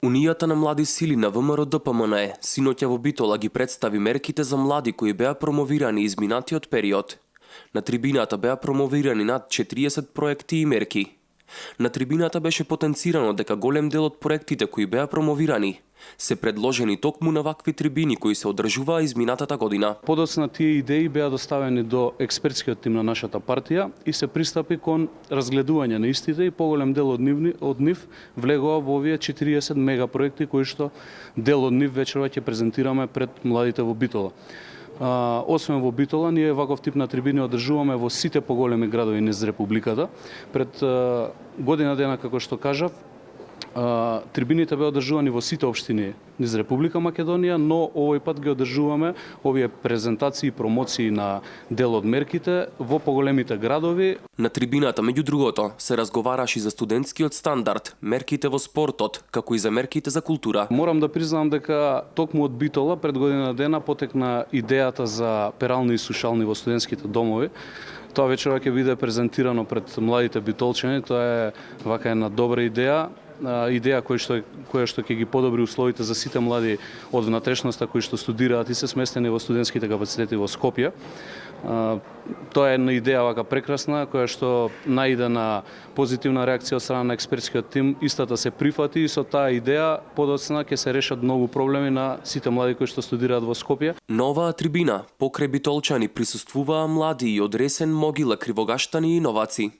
Унијата на млади сили на ВМРО-ДПМНЕ синоќа во Битола ги представи мерките за млади кои беа промовирани изминатиот период. На трибината беа промовирани над 40 проекти и мерки. На трибината беше потенцирано дека голем дел од проектите кои беа промовирани се предложени токму на вакви трибини кои се одржуваа изминатата година. Подоцна тие идеи беа доставени до експертскиот тим на нашата партија и се пристапи кон разгледување на истите и поголем дел од нив влегоа во овие 40 мегапроекти кои што дел од нив вечерва ќе презентираме пред младите во Битола. Освен во Битола, ние ваков тип на трибини одржуваме во сите поголеми градови низ Републиката. Пред година дена, како што кажав, трибините беа одржувани во сите општини низ Република Македонија, но овој пат ги одржуваме овие презентации и промоции на дел од мерките во поголемите градови. На трибината, меѓу другото, се разговараше за студентскиот стандард, мерките во спортот, како и за мерките за култура. Морам да признам дека токму од Битола пред година дена потекна идејата за перални и сушални во студентските домови. Тоа вечерва ќе биде презентирано пред младите битолчани. Тоа е вака една добра идеја која што ќе ги подобри условите за сите млади од внатрешноста кои што студираат и се сместени во студентските капацитети во Скопје. Тоа е една идеја вака прекрасна, која што најде на позитивна реакција од страна на експертскиот тим. Истата се прифати и со таа идеја подоцна ќе се решат многу проблеми на сите млади кои што студираат во Скопје. На оваа трибина покрај битолчани присуствуваа млади и од Ресен, Могила, Кривогаштани и Новаци.